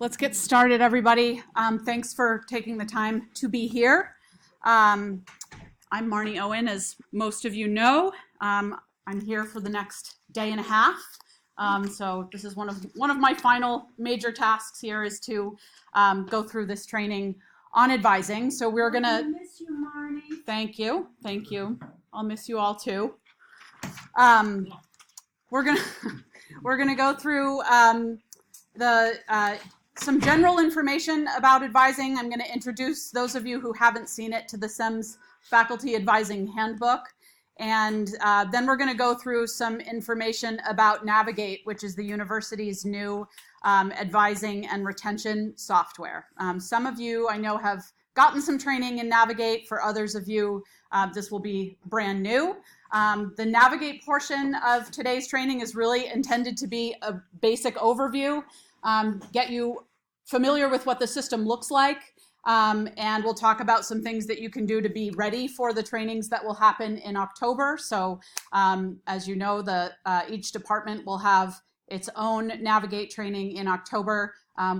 Let's get started, everybody. Thanks for taking the time to be here. I'm Marnie Owen, as most of you know. I'm here for the next day and a half. So this is one of my final major tasks here is to go through this training on advising. So we're gonna. I miss you, Marnie. Thank you. I'll miss you all too. We're gonna go through some general information about advising. I'm going to introduce those of you who haven't seen it to the CEMS Faculty Advising Handbook. And then we're going to go through some information about Navigate, which is the university's new advising and retention software. Some of you I know have gotten some training in Navigate. For others of you, this will be brand new. The Navigate portion of today's training is really intended to be a basic overview, get you familiar with what the system looks like, and we'll talk about some things that you can do to be ready for the trainings that will happen in October. So as you know, each department will have its own Navigate training in October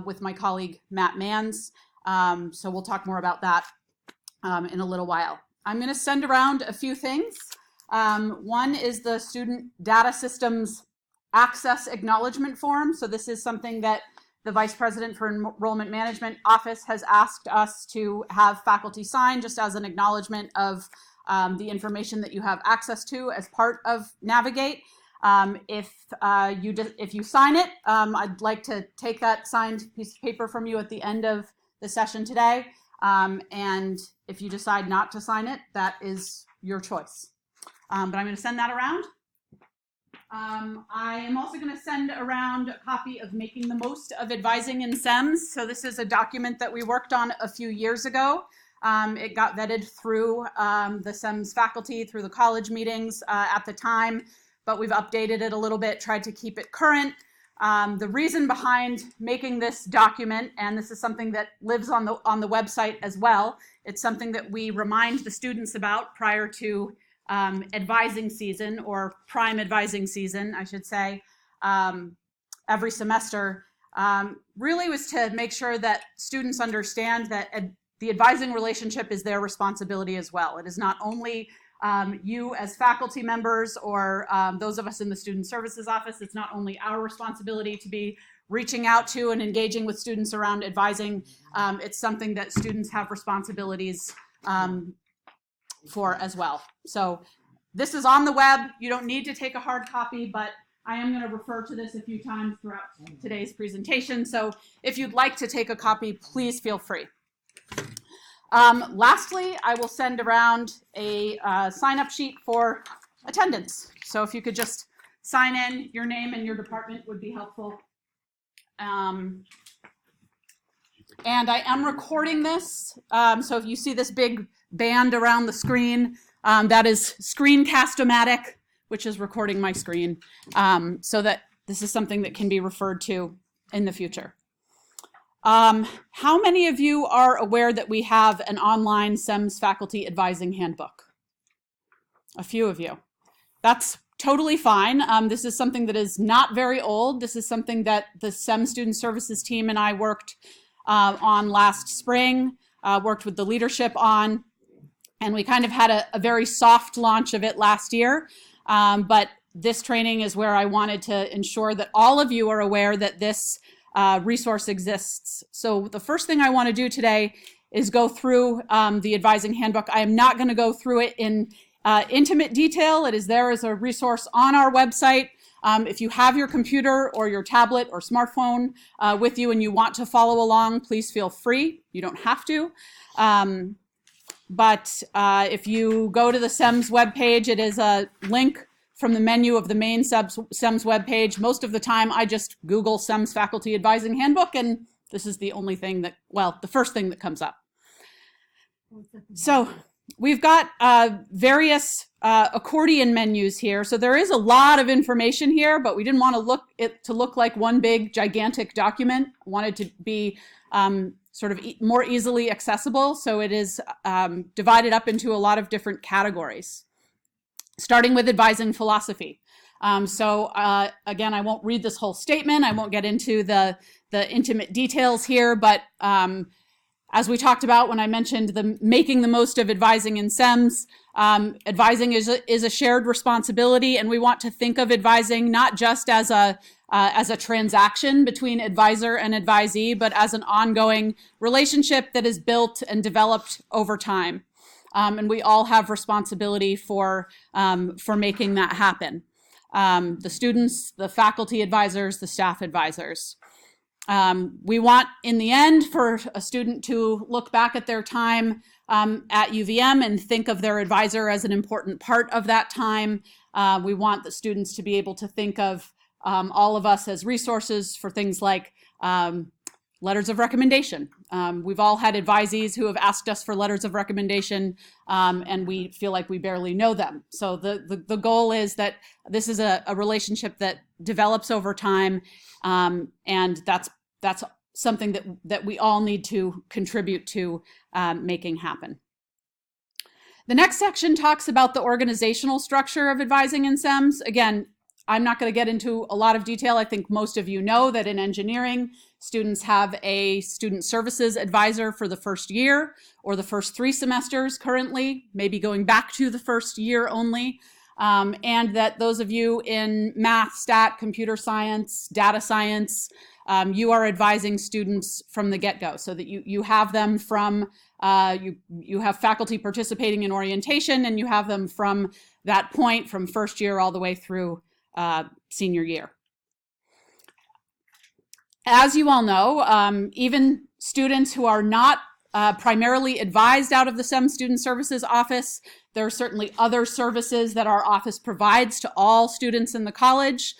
with my colleague Matt Manns. So we'll talk more about that in a little while. I'm going to send around a few things. One is the Student Data Systems Access Acknowledgement Form. So this is something that the Vice President for Enrollment Management Office has asked us to have faculty sign just as an acknowledgement of the information that you have access to as part of Navigate. If you sign it, I'd like to take that signed piece of paper from you at the end of the session today. And if you decide not to sign it, that is your choice. But I'm going to send that around. I am also going to send around a copy of Making the Most of Advising in CEMS. So this is a document that we worked on a few years ago. It got vetted through the CEMS faculty, through the college meetings at the time, but we've updated it a little bit, tried to keep it current. The reason behind making this document, and this is something that lives on the website as well, it's something that we remind the students about prior to advising season, or prime advising season, I should say, every semester, really was to make sure that students understand that the advising relationship is their responsibility as well. It is not only you as faculty members or those of us in the Student Services Office, it's not only our responsibility to be reaching out to and engaging with students around advising, it's something that students have responsibilities for as well. So this is on the web. You don't need to take a hard copy, but I am going to refer to this a few times throughout today's presentation. So if you'd like to take a copy, please feel free. Lastly, I will send around a sign-up sheet for attendance. So if you could just sign in, your name and your department would be helpful. And I am recording this. So if you see this big band around the screen, that is Screencast-O-Matic, which is recording my screen, so that this is something that can be referred to in the future. How many of you are aware that we have an online CEMS Faculty Advising Handbook? A few of you. That's totally fine. This is something that is not very old. This is something that the CEMS Student Services team and I worked on last spring, worked with the leadership on, and we kind of had a very soft launch of it last year. But this training is where I wanted to ensure that all of you are aware that this resource exists. So the first thing I want to do today is go through the advising handbook. I am not going to go through it in intimate detail. It is there as a resource on our website. If you have your computer or your tablet or smartphone with you and you want to follow along, please feel free. You don't have to. But if you go to the CEMS webpage, it is a link from the menu of the main CEMS webpage. Most of the time, I just Google CEMS Faculty Advising Handbook, and this is the only thing that, well, the first thing that comes up. So we've got various accordion menus here. So there is a lot of information here, but we didn't want to look like one big gigantic document. Wanted to be sort of more easily accessible. So it is divided up into a lot of different categories. Starting with advising philosophy. Again, I won't read this whole statement. I won't get into the intimate details here, but as we talked about when I mentioned the making the most of advising in CEMS, advising is a shared responsibility, and we want to think of advising not just as a transaction between advisor and advisee, but as an ongoing relationship that is built and developed over time. And we all have responsibility for making that happen. The students, the faculty advisors, the staff advisors. We want, in the end, for a student to look back at their time at UVM and think of their advisor as an important part of that time. We want the students to be able to think of all of us as resources for things like letters of recommendation. We've all had advisees who have asked us for letters of recommendation, and we feel like we barely know them. So the goal is that this is a relationship that develops over time, and that's something that we all need to contribute to making happen. The next section talks about the organizational structure of advising in CEMS. Again, I'm not going to get into a lot of detail. I think most of you know that in engineering, students have a student services advisor for the first year or the first 3 semesters currently, maybe going back to the first year only. And that those of you in math, stat, computer science, data science, you are advising students from the get-go, so that you have them from, you have faculty participating in orientation, and you have them from that point, from first year all the way through senior year. As you all know, even students who are not primarily advised out of the CEMS Student Services Office, there are certainly other services that our office provides to all students in the college,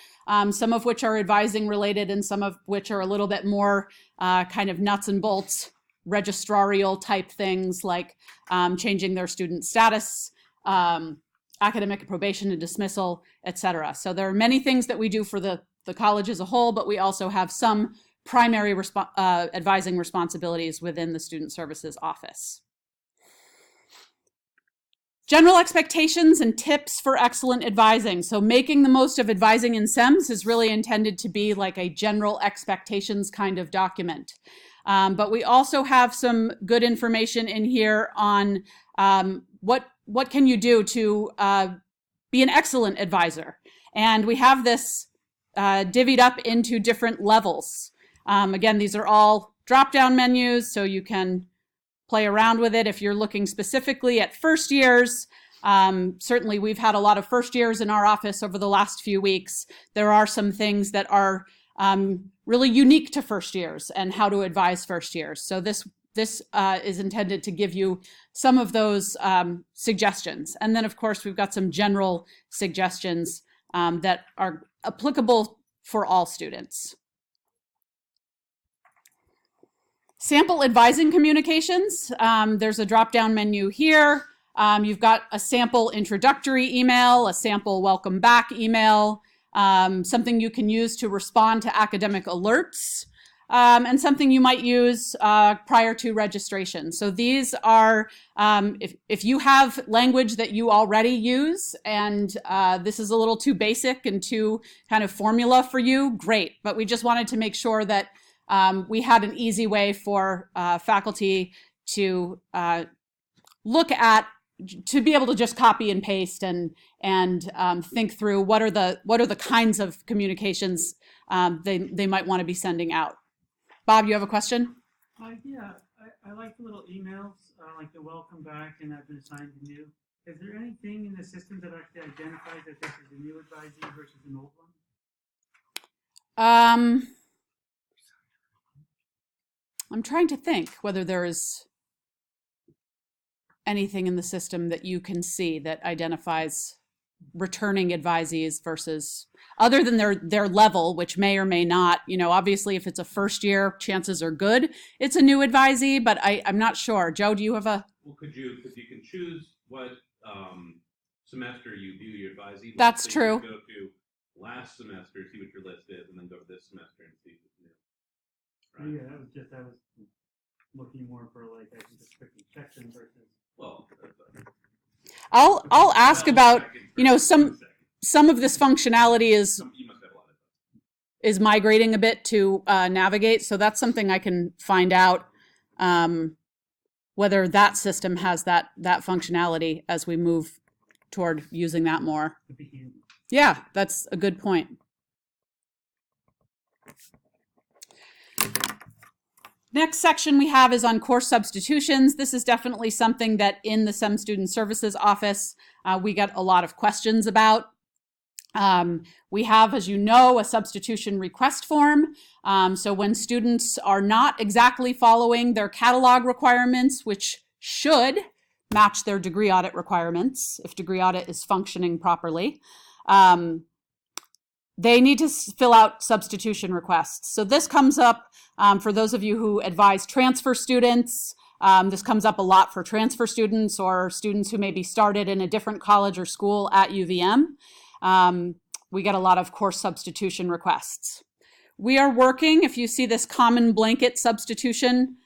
some of which are advising related and some of which are a little bit more kind of nuts and bolts registrarial type things, like changing their student status, academic probation and dismissal, etc. So there are many things that we do for the college as a whole, but we also have some primary advising responsibilities within the Student Services Office. General expectations and tips for excellent advising. So making the most of advising in CEMS is really intended to be like a general expectations kind of document. But we also have some good information in here on what can you do to be an excellent advisor. And we have this divvied up into different levels. Again, these are all drop-down menus, so you can play around with it if you're looking specifically at first years. Certainly, we've had a lot of first years in our office over the last few weeks. There are some things that are really unique to first years and how to advise first years. So this is intended to give you some of those suggestions. And then, of course, we've got some general suggestions that are applicable for all students. Sample advising communications. There's a drop-down menu here. You've got a sample introductory email, a sample welcome back email, something you can use to respond to academic alerts, and something you might use prior to registration. So these are, if you have language that you already use and this is a little too basic and too kind of formula for you, great. But we just wanted to make sure that we had an easy way for faculty to look at, to be able to just copy and paste and think through what are the kinds of communications they might want to be sending out. Bob, you have a question? Yeah, I like the little emails, like the welcome back and I've been assigned to new. Is there anything in the system that actually identifies that this is a new advisee versus an old one? I'm trying to think whether there is anything in the system that you can see that identifies returning advisees versus, other than their level, which may or may not, obviously if it's a first year, chances are good it's a new advisee, but I'm not sure. Joe, do you have a? Well, could you can choose what semester you view your advisee. That's true. Go to last semester, see what your list is, and then go to this semester and see what's new. Right? Yeah, I was looking more for like I can just quickly check them versus. Well, I'll ask about some some of this functionality You must have a lot of is migrating a bit to navigate. So that's something I can find out whether that system has that functionality as we move toward using that more. It'd be handy. Yeah, that's a good point. Next section we have is on course substitutions. This is definitely something that in the CEMS Student Services Office we get a lot of questions about. We have, as you know, a substitution request form. So when students are not exactly following their catalog requirements, which should match their degree audit requirements, if degree audit is functioning properly, they need to fill out substitution requests. So this comes up for those of you who advise transfer students. This comes up a lot for transfer students or students who maybe started in a different college or school at UVM. We get a lot of course substitution requests. We are working, if you see this common blanket substitution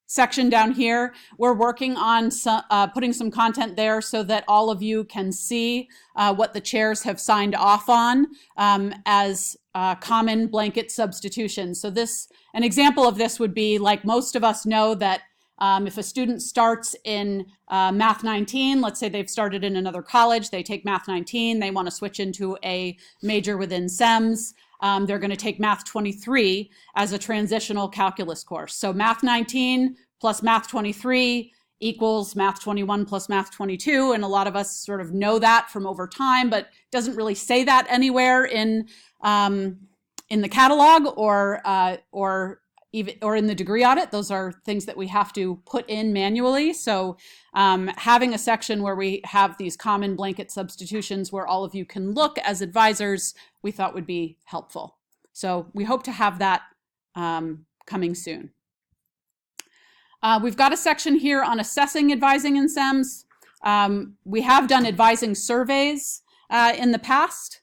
section down here, we're working on putting some content there so that all of you can see what the chairs have signed off on as common blanket substitutions. So an example of this would be, like, most of us know that if a student starts in Math 19, let's say they've started in another college, they take Math 19, they want to switch into a major within CEMS, they're going to take Math 23 as a transitional calculus course. So Math 19 plus Math 23 equals Math 21 plus Math 22, and a lot of us sort of know that from over time, but doesn't really say that anywhere in the catalog or in the degree audit. Those are things that we have to put in manually. So having a section where we have these common blanket substitutions where all of you can look as advisors, we thought would be helpful. So we hope to have that coming soon. We've got a section here on assessing advising in CEMS. We have done advising surveys in the past.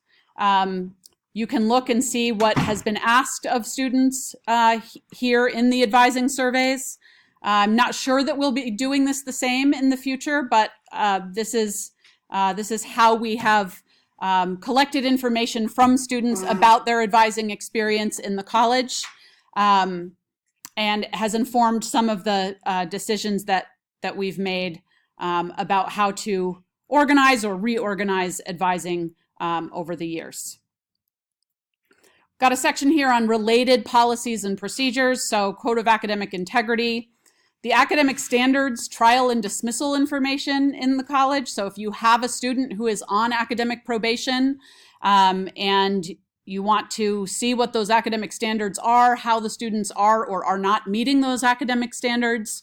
You can look and see what has been asked of students here in the advising surveys. I'm not sure that we'll be doing this the same in the future, but this is how we have collected information from students about their advising experience in the college, and has informed some of the decisions that we've made about how to organize or reorganize advising over the years. Got a section here on related policies and procedures, so Code of Academic Integrity, the academic standards, trial and dismissal information in the college. So if you have a student who is on academic probation and you want to see what those academic standards are, how the students are or are not meeting those academic standards,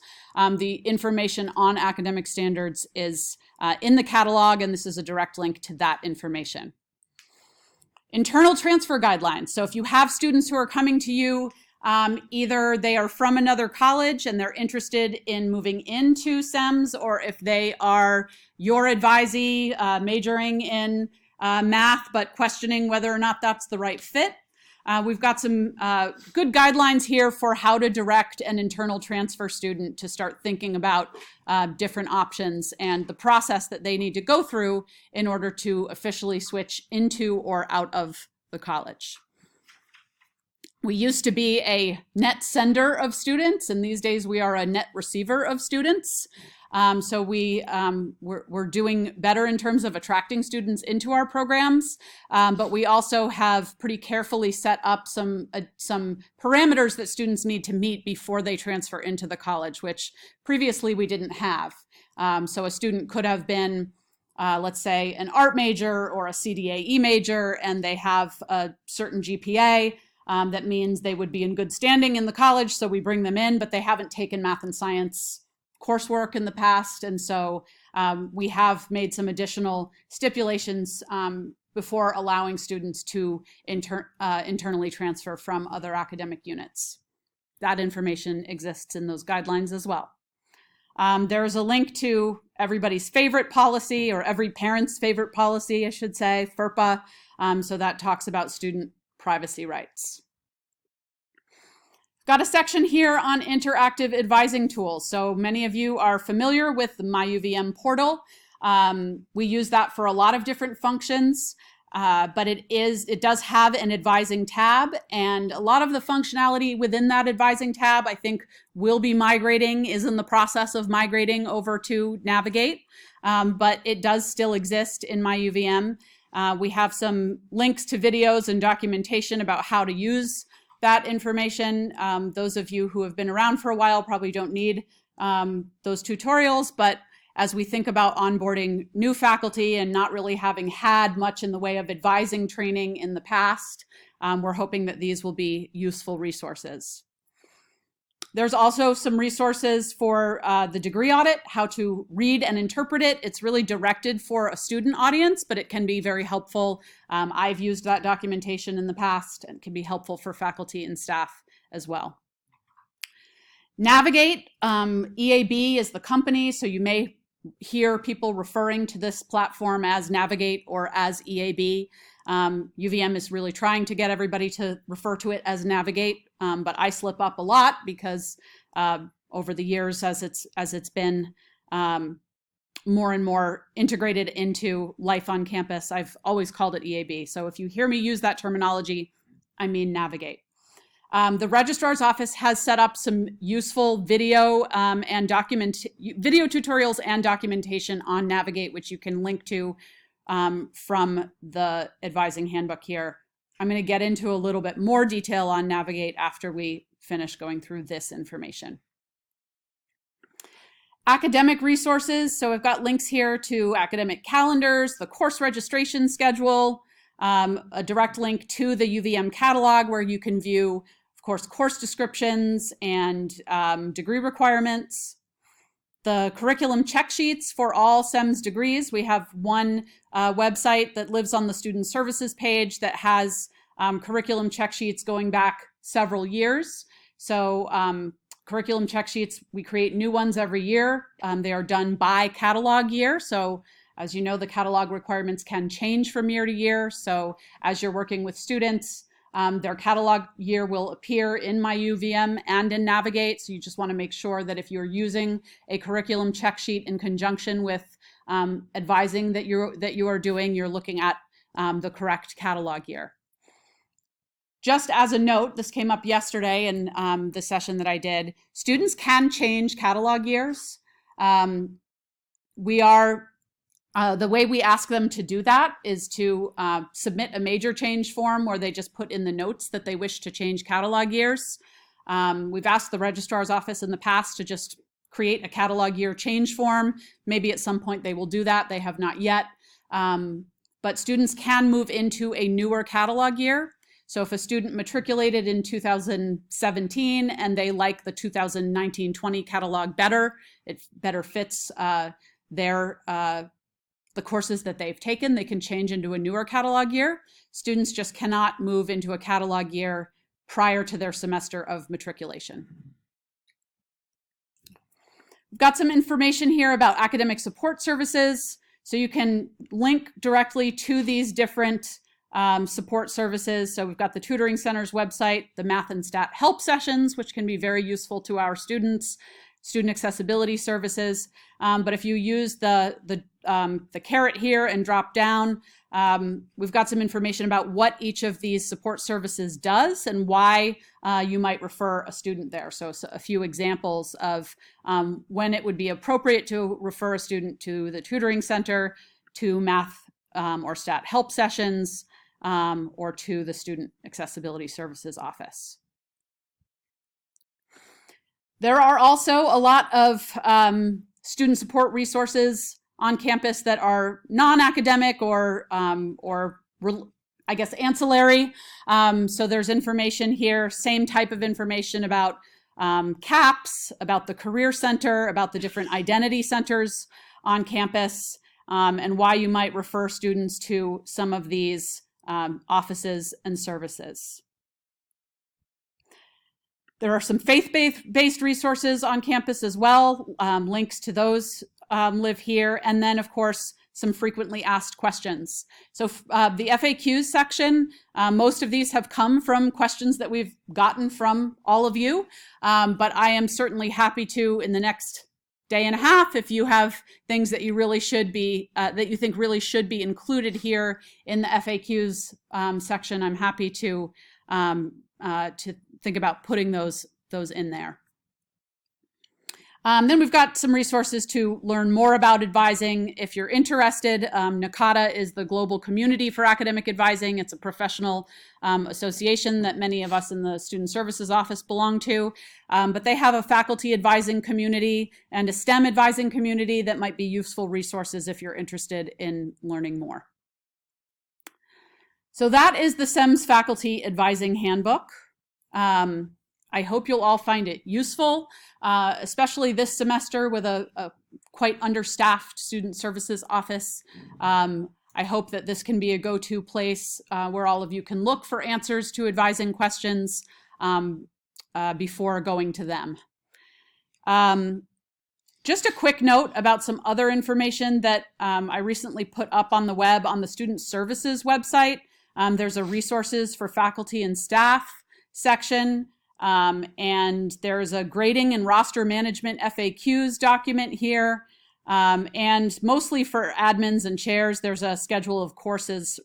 the information on academic standards is in the catalog, and this is a direct link to that information. Internal transfer guidelines. So if you have students who are coming to you, either they are from another college and they're interested in moving into CEMS, or if they are your advisee majoring in math but questioning whether or not that's the right fit. We've got some good guidelines here for how to direct an internal transfer student to start thinking about different options and the process that they need to go through in order to officially switch into or out of the college. We used to be a net sender of students, and these days we are a net receiver of students. So we're doing better in terms of attracting students into our programs, but we also have pretty carefully set up some parameters that students need to meet before they transfer into the college, which previously we didn't have. So a student could have been, let's say, an art major or a CDAE major, and they have a certain GPA. That means they would be in good standing in the college, so we bring them in, but they haven't taken math and science coursework in the past, and so we have made some additional stipulations before allowing students to internally transfer from other academic units. That information exists in those guidelines as well. There is a link to everybody's favorite policy, or every parent's favorite policy, I should say, FERPA, so that talks about student privacy rights. Got a section here on interactive advising tools. So many of you are familiar with the MyUVM portal. We use that for a lot of different functions, but it does have an advising tab, and a lot of the functionality within that advising tab, I think, is in the process of migrating over to Navigate, but it does still exist in my UVM. We have some links to videos and documentation about how to use that information. Those of you who have been around for a while probably don't need those tutorials, but as we think about onboarding new faculty and not really having had much in the way of advising training in the past, we're hoping that these will be useful resources. There's also some resources for the degree audit, how to read and interpret it. It's really directed for a student audience, but it can be very helpful. I've used that documentation in the past and can be helpful for faculty and staff as well. Navigate, EAB is the company, so you may hear people referring to this platform as Navigate or as EAB. UVM is really trying to get everybody to refer to it as Navigate, but I slip up a lot because over the years, as it's been more and more integrated into life on campus, I've always called it EAB. So if you hear me use that terminology, I mean Navigate. The registrar's office has set up some useful video tutorials and documentation on Navigate, which you can link to from the advising handbook here. I'm going to get into a little bit more detail on Navigate after we finish going through this information. Academic resources. So I've got links here to academic calendars, the course registration schedule, a direct link to the UVM catalog where you can view, of course, course descriptions and degree requirements. The curriculum check sheets for all CEMS degrees. We have one website that lives on the student services page that has curriculum check sheets going back several years. So curriculum check sheets, we create new ones every year. They are done by catalog year. So as you know, the catalog requirements can change from year to year. So as you're working with students, their catalog year will appear in my UVM and in Navigate. So you just want to make sure that if you're using a curriculum check sheet in conjunction with advising that you are doing, you're looking at the correct catalog year. Just as a note, this came up yesterday in the session that I did. Students can change catalog years. The way we ask them to do that is to submit a major change form where they just put in the notes that they wish to change catalog years. We've asked the registrar's office in the past to just create a catalog year change form. Maybe at some point they will do that. They have not yet. But students can move into a newer catalog year. So if a student matriculated in 2017 and they like the 2019-20 catalog better, it better fits the courses that they've taken, they can change into a newer catalog year. Students just cannot move into a catalog year prior to their semester of matriculation. We've got some information here about academic support services. So you can link directly to these different support services. So we've got the Tutoring Center's website, the Math and Stat help sessions, which can be very useful to our students, student accessibility services. But if you use the caret here and drop down, we've got some information about what each of these support services does and why you might refer a student there. So a few examples of when it would be appropriate to refer a student to the Tutoring Center, to Math or Stat help sessions, or to the Student Accessibility Services office. There are also a lot of student support resources on campus that are non-academic or I guess ancillary. So there's information here, same type of information about CAPS, about the Career Center, about the different identity centers on campus, and why you might refer students to some of these offices and services. There are some faith-based resources on campus as well. Links to those live here. And then, of course, some frequently asked questions. So the FAQs section, most of these have come from questions that we've gotten from all of you. But I am certainly happy to, in the next day and a half if you have things that you really should be, that you think really should be included here in the FAQs section. I'm happy to think about putting those in there. Then we've got some resources to learn more about advising. If you're interested, NACADA is the Global Community for Academic Advising. It's a professional association that many of us in the Student Services Office belong to. But they have a faculty advising community and a STEM advising community that might be useful resources if you're interested in learning more. So that is the CEMS Faculty Advising Handbook. I hope you'll all find it useful, especially this semester with a quite understaffed Student Services Office. I hope that this can be a go-to place where all of you can look for answers to advising questions before going to them. Just a quick note about some other information that I recently put up on the web on the Student Services website. There's a resources for faculty and staff section. And there's a grading and roster management FAQs document here. And mostly for admins and chairs, there's a schedule of courses,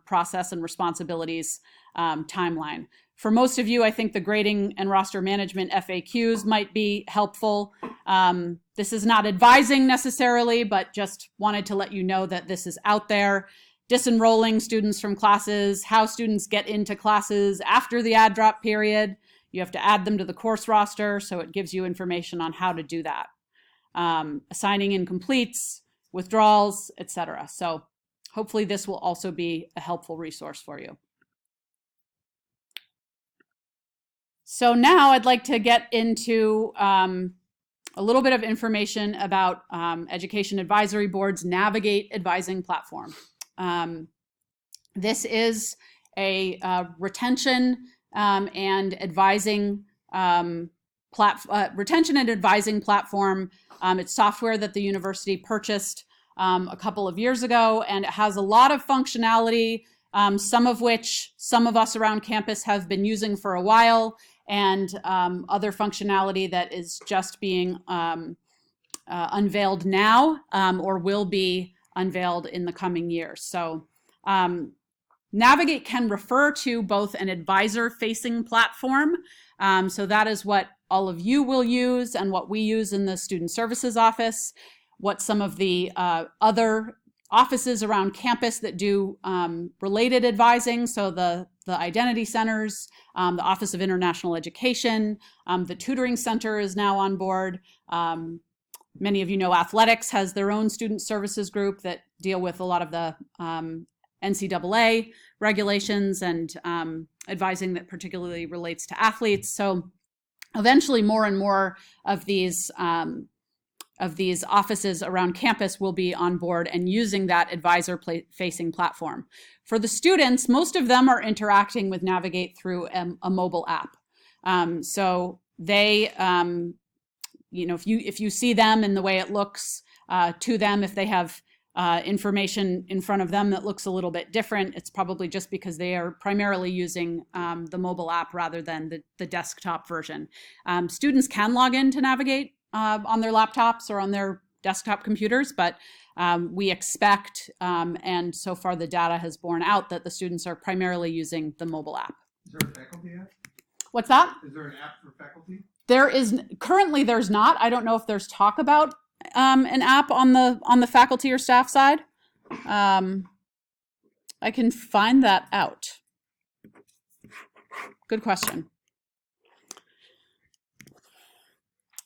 process and responsibilities timeline. For most of you, I think the grading and roster management FAQs might be helpful. This is not advising necessarily, but just wanted to let you know that this is out there. Disenrolling students from classes, how students get into classes after the add drop period. You have to add them to the course roster, so it gives you information on how to do that. Assigning incompletes, withdrawals, etc. So hopefully this will also be a helpful resource for you. So now I'd like to get into a little bit of information about Education Advisory Board's Navigate advising platform. This is a retention and advising platform. It's software that the university purchased a couple of years ago, and it has a lot of functionality, some of which some of us around campus have been using for a while, and other functionality that is just being unveiled now or will be unveiled in the coming years. So Navigate can refer to both an advisor-facing platform, so that is what all of you will use and what we use in the Student Services Office, what some of the other offices around campus that do related advising, so the identity centers, the Office of International Education, the Tutoring Center is now on board. Many of you know athletics has their own student services group that deal with a lot of the NCAA regulations and advising that particularly relates to athletes. So eventually more and more of these offices around campus will be on board and using that advisor-facing platform. For the students, most of them are interacting with Navigate through a mobile app. So they, you know, if you see them in the way it looks to them, if they have information in front of them that looks a little bit different, it's probably just because they are primarily using the mobile app rather than the desktop version. Students can log in to Navigate on their laptops or on their desktop computers, but we expect, and so far the data has borne out, that the students are primarily using the mobile app. Is there a faculty app? What's that? Is there an app for faculty? There is currently, there's not. I don't know if there's talk about an app on the faculty or staff side. I can find that out. Good question.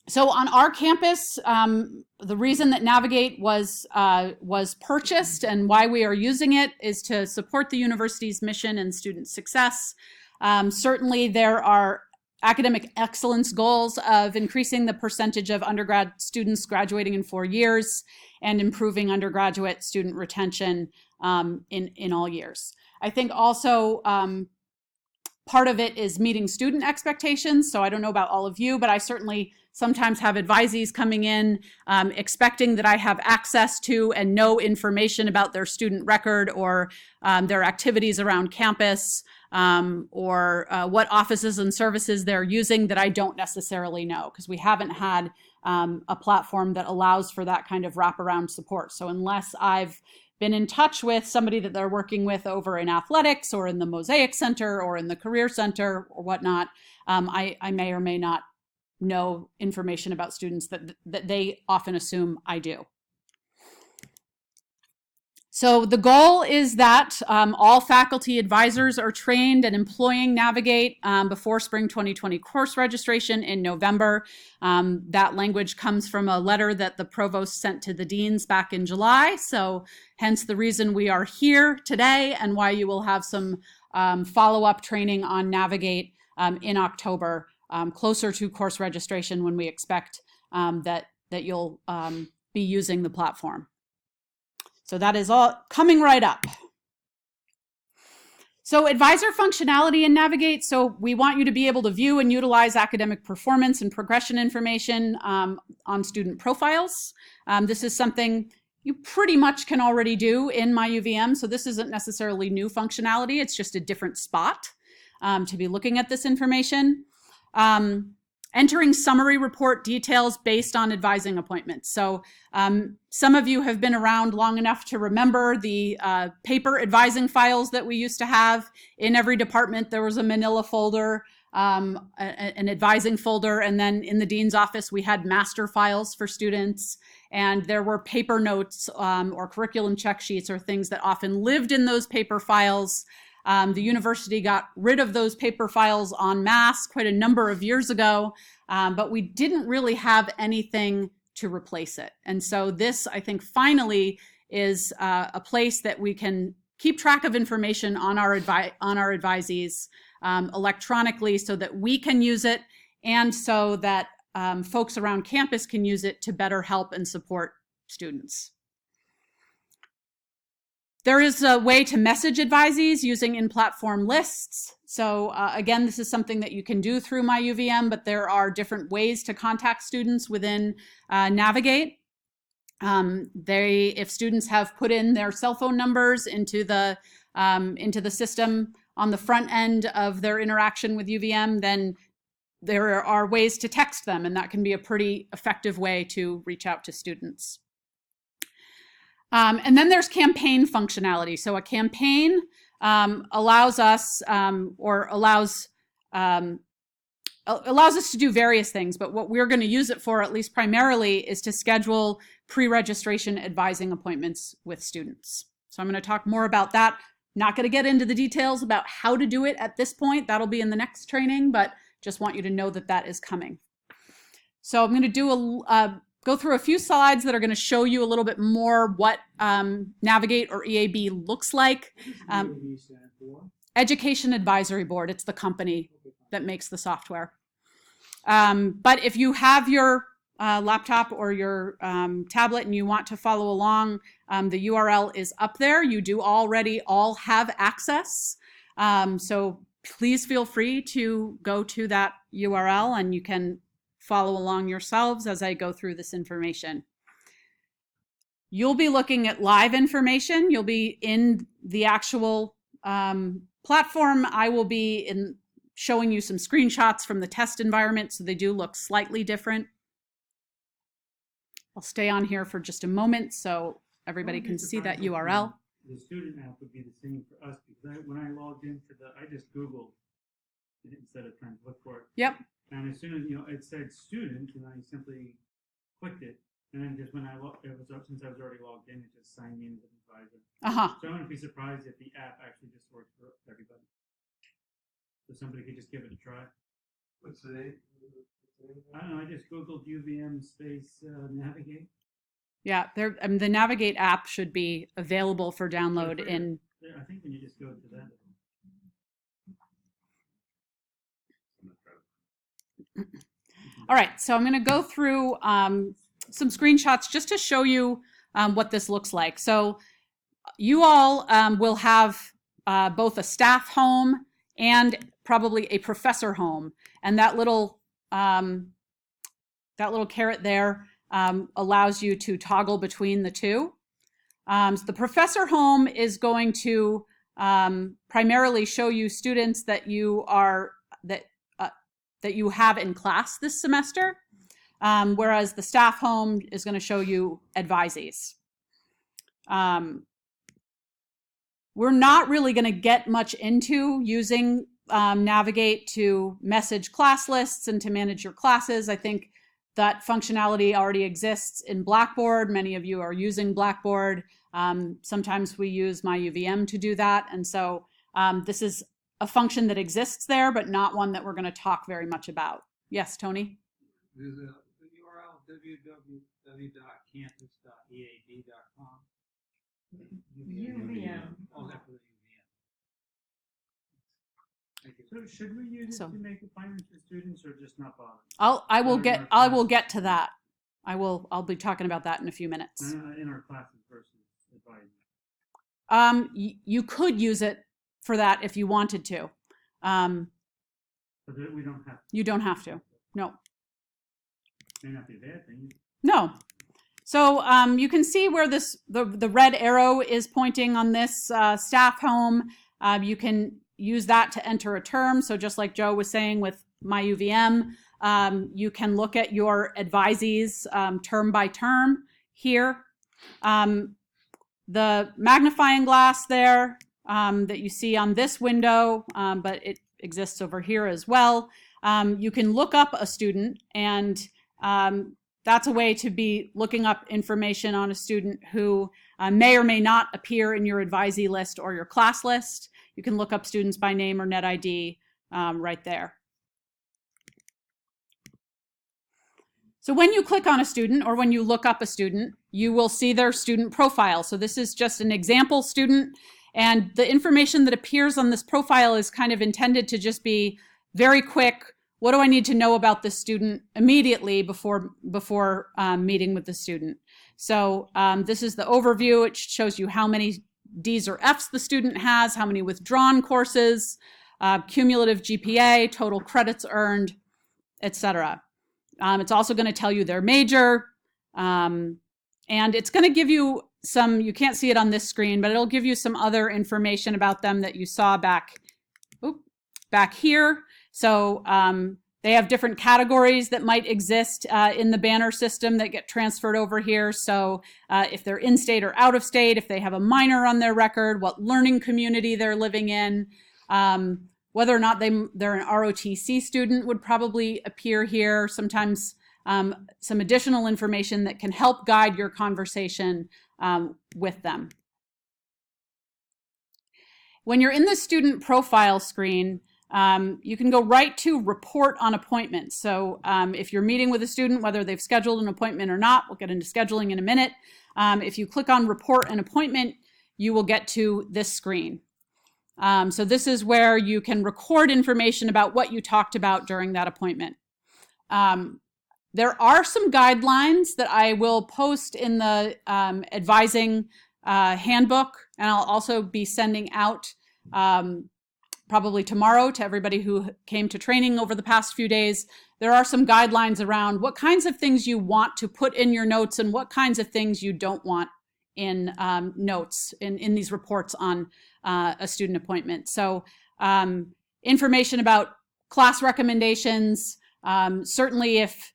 So on our campus, the reason that Navigate was purchased and why we are using it is to support the university's mission and student success. Certainly there are academic excellence goals of increasing the percentage of undergrad students graduating in 4 years and improving undergraduate student retention in all years. I think also part of it is meeting student expectations. So I don't know about all of you, but I certainly sometimes have advisees coming in expecting that I have access to and know information about their student record or their activities around campus or what offices and services they're using that I don't necessarily know, because we haven't had a platform that allows for that kind of wraparound support. So unless I've been in touch with somebody that they're working with over in athletics or in the Mosaic Center or in the Career Center or whatnot, I may or may not know information about students that they often assume I do. So the goal is that all faculty advisors are trained and employing Navigate before spring 2020 course registration in November. That language comes from a letter that the provost sent to the deans back in July. So hence the reason we are here today and why you will have some follow-up training on Navigate in October, closer to course registration, when we expect that you'll be using the platform. So that is all coming right up. So advisor functionality in Navigate. So we want you to be able to view and utilize academic performance and progression information on student profiles. This is something you pretty much can already do in MyUVM. So this isn't necessarily new functionality. It's just a different spot to be looking at this information. Entering summary report details based on advising appointments. So some of you have been around long enough to remember the paper advising files that we used to have. In every department, there was a manila folder, an advising folder, and then in the dean's office, we had master files for students. And there were paper notes or curriculum check sheets or things that often lived in those paper files. The university got rid of those paper files en masse quite a number of years ago, but we didn't really have anything to replace it. And so this, I think, finally is a place that we can keep track of information on our advisees electronically so that we can use it and so that folks around campus can use it to better help and support students. There is a way to message advisees using in-platform lists. So again, this is something that you can do through MyUVM, but there are different ways to contact students within Navigate. If students have put in their cell phone numbers into the system on the front end of their interaction with UVM, then there are ways to text them, and that can be a pretty effective way to reach out to students. And then there's campaign functionality. So a campaign allows us allows us to do various things, but what we're going to use it for, at least primarily, is to schedule pre-registration advising appointments with students. So I'm going to talk more about that. Not going to get into the details about how to do it at this point. That'll be in the next training, but just want you to know that that is coming. So I'm going to do go through a few slides that are going to show you a little bit more what Navigate or EAB looks like. Education Advisory Board, it's the company that makes the software. But if you have your laptop or your tablet and you want to follow along, the URL is up there. You do already all have access. So please feel free to go to that URL and you can follow along yourselves as I go through this information. You'll be looking at live information. You'll be in the actual platform. I will be showing you some screenshots from the test environment, so they do look slightly different. I'll stay on here for just a moment so everybody can see that URL. The student app would be the same for us, because when I logged into I just Googled it instead of trying to look for it. Yep. And as soon as it said student, and I simply clicked it, and then just when since I was already logged in, it just signed me in as an advisor. So I wouldn't be surprised if the app actually just works for everybody. So somebody could just give it a try. What's the name? I don't know. I just Googled UVM space Navigate. Yeah, the Navigate app should be available for download in. I think when you just go to that. All right, so I'm going to go through some screenshots just to show you what this looks like. So you all will have both a staff home and probably a professor home, and that little caret there allows you to toggle between the two. So the professor home is going to primarily show you students that you have in class this semester, whereas the staff home is going to show you advisees. We're not really going to get much into using Navigate to message class lists and to manage your classes. I think that functionality already exists in Blackboard. Many of you are using Blackboard. Sometimes we use MyUVM to do that. And so this is a function that exists there, but not one that we're going to talk very much about. Yes, Tony? There's the URL www.campus.ead.com. UVM. Oh, that's for the UVM. Thank you. So should we use it So- to make appointments for students or just not bother? I will get to that. I'll be talking about that in a few minutes. In our classes versus advising. You could use it for that if you wanted to. But we don't have. You don't have to. No. May not be a bad thing. No. So you can see where the red arrow is pointing on this staff home. You can use that to enter a term. So just like Joe was saying with MyUVM, you can look at your advisees term by term here. The magnifying glass there that you see on this window, but it exists over here as well. You can look up a student, and that's a way to be looking up information on a student who may or may not appear in your advisee list or your class list. You can look up students by name or net ID right there. So when you click on a student or when you look up a student, you will see their student profile. So this is just an example student, and the information that appears on this profile is kind of intended to just be very quick. What do I need to know about this student immediately before meeting with the student? So this is the overview. It shows you how many D's or F's the student has, how many withdrawn courses, cumulative GPA, total credits earned, etc. It's also going to tell you their major, and it's going to give you some, you can't see it on this screen, but it'll give you some other information about them that you saw back here. So they have different categories that might exist in the banner system that get transferred over here. So if they're in state or out of state, if they have a minor on their record, what learning community they're living in, whether or not they're an ROTC student would probably appear here. Sometimes some additional information that can help guide your conversation with them. When you're in the student profile screen, you can go right to report on appointment. So if you're meeting with a student, whether they've scheduled an appointment or not, we'll get into scheduling in a minute. If you click on report an appointment, you will get to this screen. So this is where you can record information about what you talked about during that appointment. There are some guidelines that I will post in the advising handbook, and I'll also be sending out probably tomorrow to everybody who came to training over the past few days. There are some guidelines around what kinds of things you want to put in your notes and what kinds of things you don't want in notes in these reports on a student appointment. So information about class recommendations, certainly if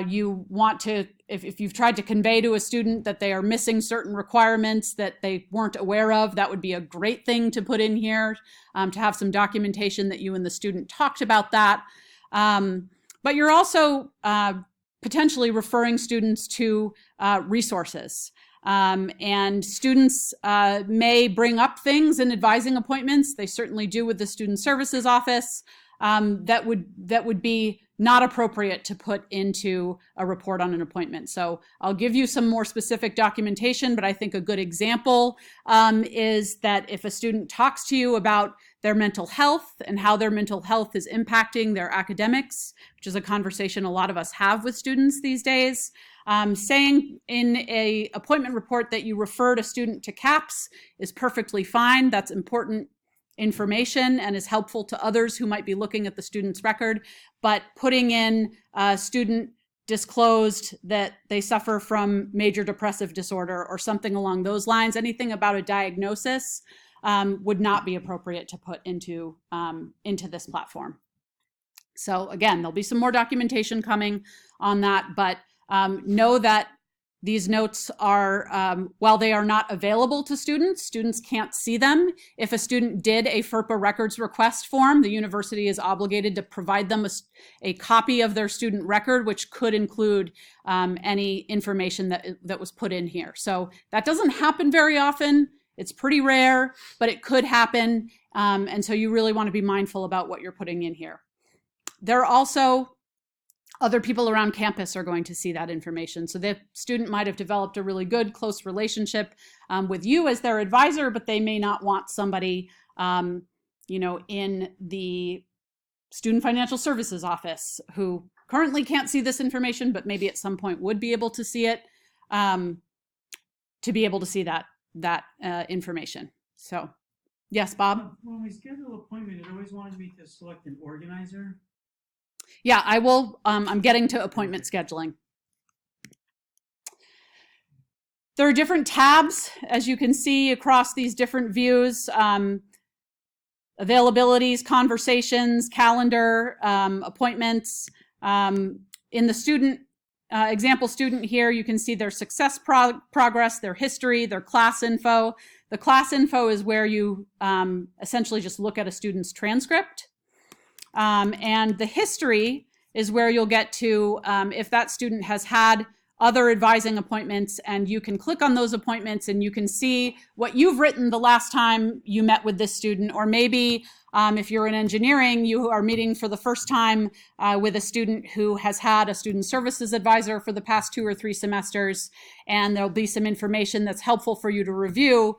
you want to, if you've tried to convey to a student that they are missing certain requirements that they weren't aware of, that would be a great thing to put in here, to have some documentation that you and the student talked about that. But you're also potentially referring students to resources. And students may bring up things in advising appointments. They certainly do with the Student Services Office that would be not appropriate to put into a report on an appointment. So I'll give you some more specific documentation, but I think a good example is that if a student talks to you about their mental health and how their mental health is impacting their academics, which is a conversation a lot of us have with students these days, saying in an appointment report that you referred a student to CAPS is perfectly fine. That's important information and is helpful to others who might be looking at the student's record, but putting in student disclosed that they suffer from major depressive disorder or something along those lines, anything about a diagnosis would not be appropriate to put into this platform. So again, there'll be some more documentation coming on that, but know that these notes are, while they are not available to students, students can't see them. If a student did a FERPA records request form, the university is obligated to provide them a copy of their student record, which could include any information that was put in here. So that doesn't happen very often. It's pretty rare, but it could happen. And so you really want to be mindful about what you're putting in here. There are also other people around campus are going to see that information. So the student might have developed a really good, close relationship with you as their advisor, but they may not want somebody, in the Student Financial Services office who currently can't see this information, but maybe at some point would be able to see it, to be able to see that information. So, yes, Bob? When we schedule an appointment, it always wanted me to select an organizer. Yeah, I will. I'm getting to appointment scheduling. There are different tabs, as you can see across these different views. Availabilities, conversations, calendar, appointments. In the student, example student here, you can see their success progress, their history, their class info. The class info is where you essentially just look at a student's transcript. And the history is where you'll get to if that student has had other advising appointments, and you can click on those appointments and you can see what you've written the last time you met with this student, or maybe if you're in engineering, you are meeting for the first time with a student who has had a student services advisor for the past 2 or 3 semesters, and there'll be some information that's helpful for you to review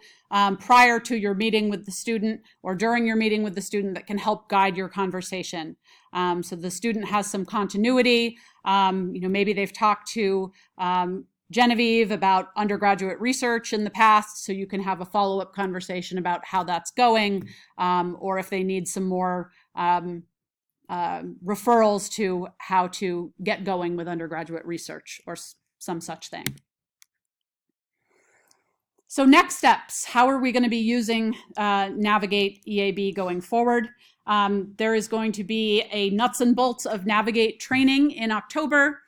prior to your meeting with the student or during your meeting with the student that can help guide your conversation. So the student has some continuity. Maybe they've talked to Genevieve about undergraduate research in the past, so you can have a follow-up conversation about how that's going, or if they need some more referrals to how to get going with undergraduate research or some such thing. So next steps, how are we going to be using Navigate EAB going forward? There is going to be a nuts and bolts of Navigate training in October.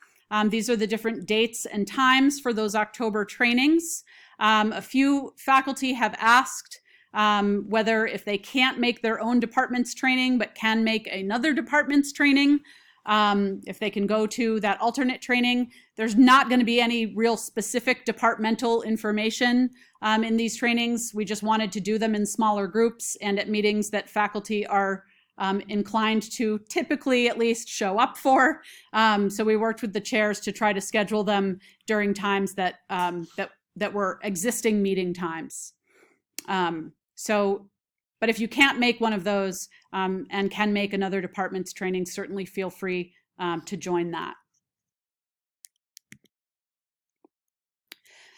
These are the different dates and times for those October trainings. A few faculty have asked whether if they can't make their own department's training but can make another department's training, if they can go to that alternate training. There's not going to be any real specific departmental information in these trainings. We just wanted to do them in smaller groups and at meetings that faculty are inclined to typically at least show up for. So we worked with the chairs to try to schedule them during times that were existing meeting times. But if you can't make one of those and can make another department's training, certainly feel free to join that.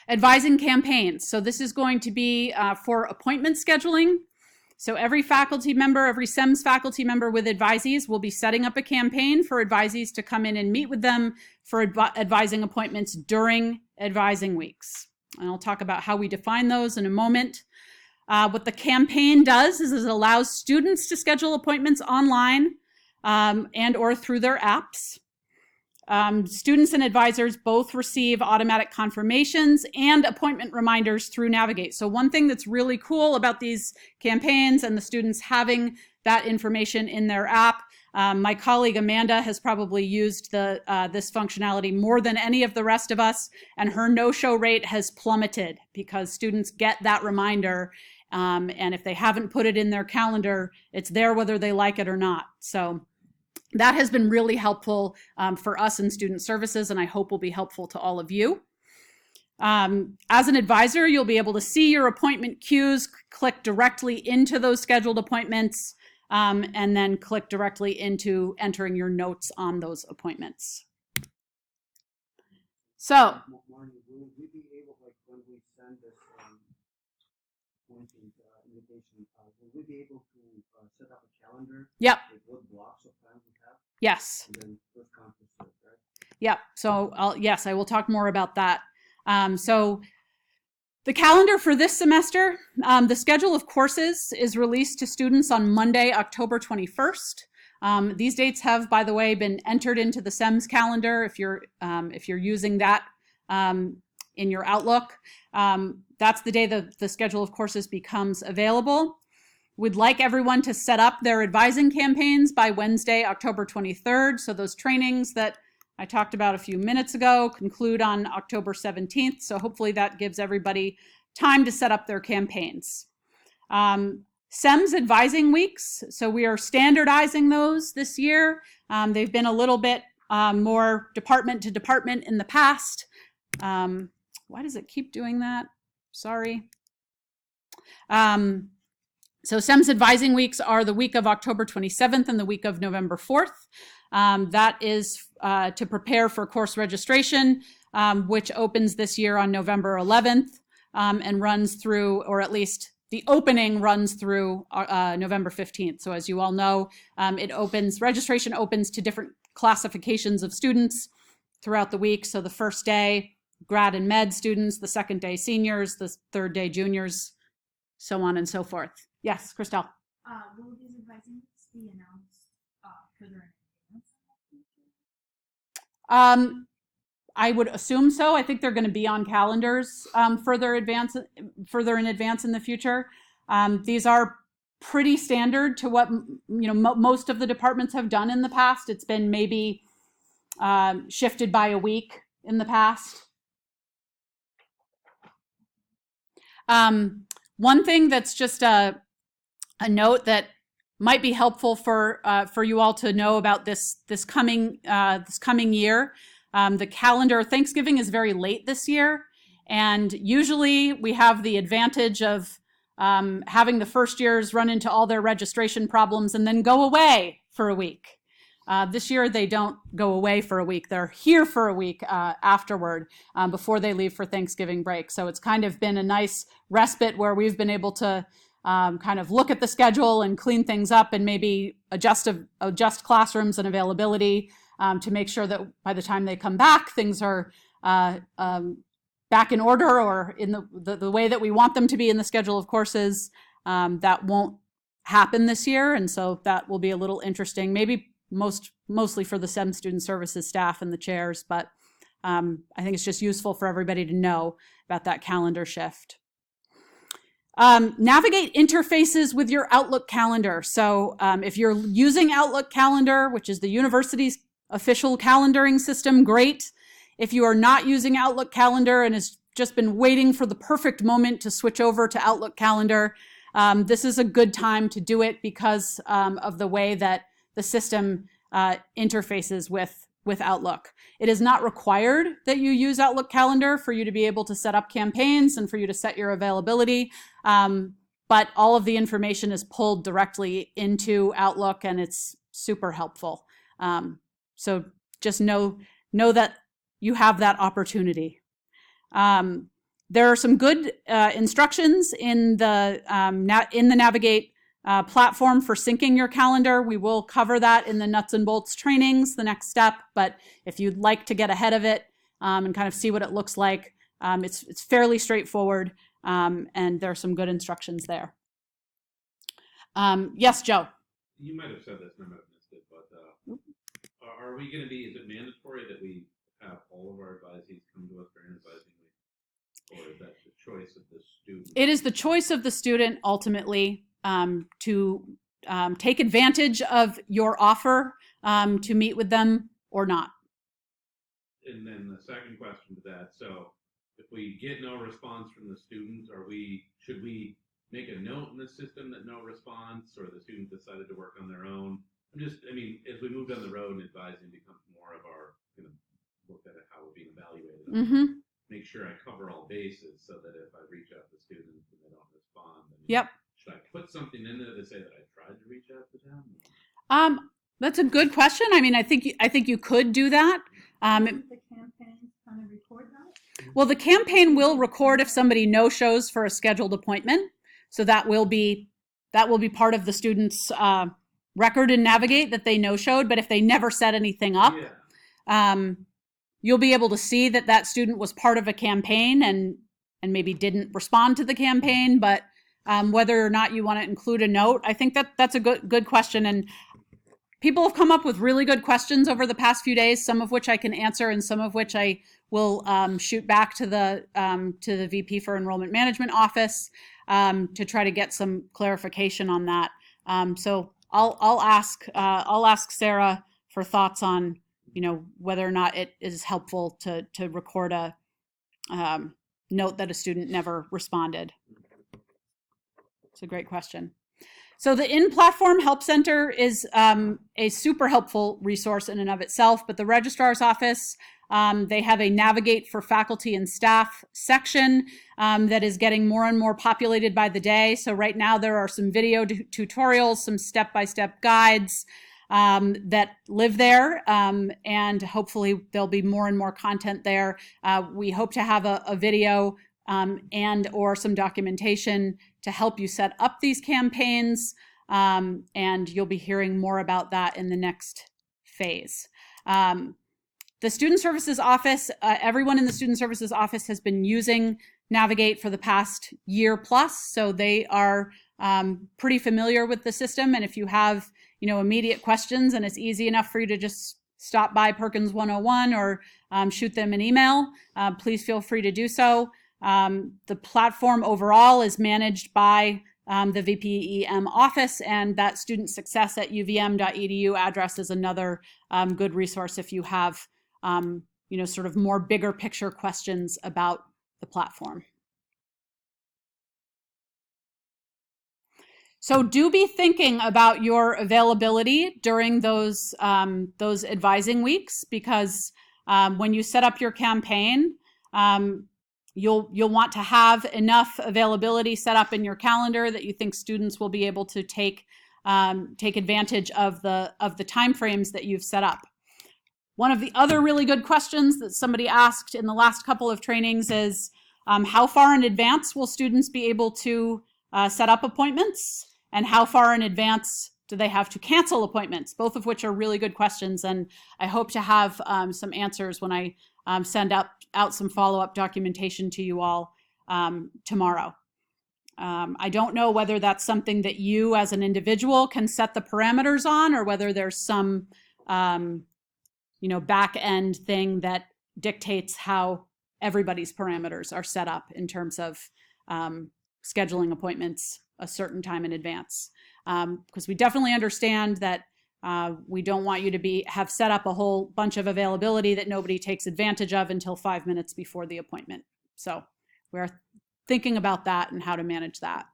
Advising campaigns. So this is going to be for appointment scheduling. So every faculty member, every CEMS faculty member with advisees will be setting up a campaign for advisees to come in and meet with them for advising appointments during advising weeks. And I'll talk about how we define those in a moment. What the campaign does is it allows students to schedule appointments online and or through their apps. Students and advisors both receive automatic confirmations and appointment reminders through Navigate. So one thing that's really cool about these campaigns and the students having that information in their app, my colleague Amanda has probably used this functionality more than any of the rest of us, and her no-show rate has plummeted because students get that reminder, and if they haven't put it in their calendar, it's there whether they like it or not. So that has been really helpful for us in student services, and I hope will be helpful to all of you. As an advisor, you'll be able to see your appointment queues, click directly into those scheduled appointments, and then click directly into entering your notes on those appointments. So, Marnie, will we be able, like, when we send this pointing invitation, will we be able to set up a calendar? Yep. With what blocks of time we have? Yes. And then first come, first served, right? Yep. So yes, I will talk more about that. So the calendar for this semester, the schedule of courses is released to students on Monday, October 21st. These dates have, by the way, been entered into the CEMS calendar if you're using that in your Outlook. That's the day the schedule of courses becomes available. We'd like everyone to set up their advising campaigns by Wednesday, October 23rd. So those trainings that I talked about a few minutes ago conclude on October 17th. So hopefully that gives everybody time to set up their campaigns. CEMS advising weeks. So we are standardizing those this year. They've been a little bit more department to department in the past. Why does it keep doing that? Sorry. So CEMS advising weeks are the week of October 27th and the week of November 4th. That is to prepare for course registration, which opens this year on November 11th and runs through, or at least the opening runs through November 15th. So as you all know, registration opens to different classifications of students throughout the week. So the first day, grad and med students, the second day, seniors, the third day, juniors, so on and so forth. Yes, Christelle. Will these advising weeks be announced further in advance? I would assume so. I think they're going to be on calendars further in advance in the future. These are pretty standard to what most of the departments have done in the past. It's been maybe shifted by a week in the past. One thing that's just a note that might be helpful for you all to know about this coming year. The calendar, Thanksgiving is very late this year, and usually we have the advantage of having the first years run into all their registration problems and then go away for a week. This year they don't go away for a week. They're here for a week afterward before they leave for Thanksgiving break. So it's kind of been a nice respite where we've been able to kind of look at the schedule and clean things up and maybe adjust classrooms and availability to make sure that by the time they come back, things are back in order or in the way that we want them to be in the schedule of courses. That won't happen this year, and so that will be a little interesting, maybe mostly for the CEMS Student Services staff and the chairs, but I think it's just useful for everybody to know about that calendar shift. Navigate interfaces with your Outlook calendar. So if you're using Outlook Calendar, which is the university's official calendaring system, great. If you are not using Outlook Calendar and has just been waiting for the perfect moment to switch over to Outlook Calendar, this is a good time to do it because of the way that the system interfaces with Outlook. It is not required that you use Outlook Calendar for you to be able to set up campaigns and for you to set your availability, but all of the information is pulled directly into Outlook and it's super helpful. So just know that you have that opportunity. There are some good instructions in the Navigate platform for syncing your calendar. We will cover that in the nuts and bolts trainings, the next step. But if you'd like to get ahead of it and kind of see what it looks like, it's fairly straightforward, and there are some good instructions there. Yes, Joe. You might have said this, and I might have missed it, but are we going to be? Is it mandatory that we have all of our advisees come to us for an advising week, or is that the choice of the student? It is the choice of the student ultimately. To take advantage of your offer to meet with them or not. And then the second question to that, so if we get no response from the students, should we make a note in the system that no response, or the student decided to work on their own? As we move down the road and advising becomes more of our, look at how we're being evaluated. Mm-hmm. Make sure I cover all bases so that if I reach out to students and they don't respond, yep. Should I put something in there to say that I tried to reach out to them? That's a good question. I think you could do that. The campaign kind of record that? Well, the campaign will record if somebody no-shows for a scheduled appointment. So that will be part of the student's record in Navigate that they no-showed. But if they never set anything up, you'll be able to see that that student was part of a campaign and maybe didn't respond to the campaign. But whether or not you want to include a note, I think that's a good question. And people have come up with really good questions over the past few days, some of which I can answer and some of which I will shoot back to the VP for Enrollment Management Office to try to get some clarification on that. So I'll ask Sarah for thoughts on, whether or not it is helpful to record a note that a student never responded. It's a great question. So the in-platform help center is a super helpful resource in and of itself, but the registrar's office, they have a Navigate for faculty and staff section that is getting more and more populated by the day. So right now there are some video tutorials, some step-by-step guides that live there, and hopefully there'll be more and more content there. We hope to have a video and or some documentation to help you set up these campaigns, and you'll be hearing more about that in the next phase. The Student Services Office, everyone in the Student Services Office has been using Navigate for the past year plus, so they are pretty familiar with the system. And if you have, immediate questions and it's easy enough for you to just stop by Perkins 101 or shoot them an email, please feel free to do so. The platform overall is managed by the VPEM office, and that student success at uvm.edu address is another good resource if you have sort of more bigger picture questions about the platform. So do be thinking about your availability during those advising weeks, because when you set up your campaign, you'll want to have enough availability set up in your calendar that you think students will be able to take advantage of the timeframes that you've set up. One of the other really good questions that somebody asked in the last couple of trainings is how far in advance will students be able to set up appointments, and how far in advance do they have to cancel appointments? Both of which are really good questions, and I hope to have some answers when I send out some follow-up documentation to you all tomorrow. I don't know whether that's something that you as an individual can set the parameters on, or whether there's some back-end thing that dictates how everybody's parameters are set up in terms of scheduling appointments a certain time in advance. Because we definitely understand that we don't want you to have set up a whole bunch of availability that nobody takes advantage of until 5 minutes before the appointment. So we're thinking about that and how to manage that.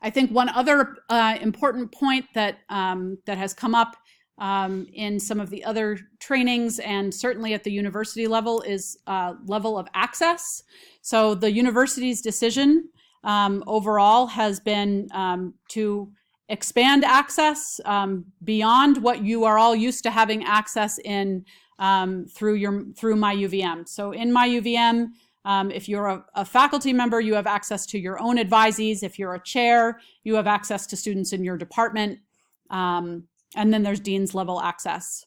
I think one other important point that has come up in some of the other trainings and certainly at the university level is level of access. So the university's decision overall has been to expand access beyond what you are all used to having access in through MyUVM. So in MyUVM, if you're a faculty member, you have access to your own advisees. If you're a chair, you have access to students in your department. And then there's dean's level access.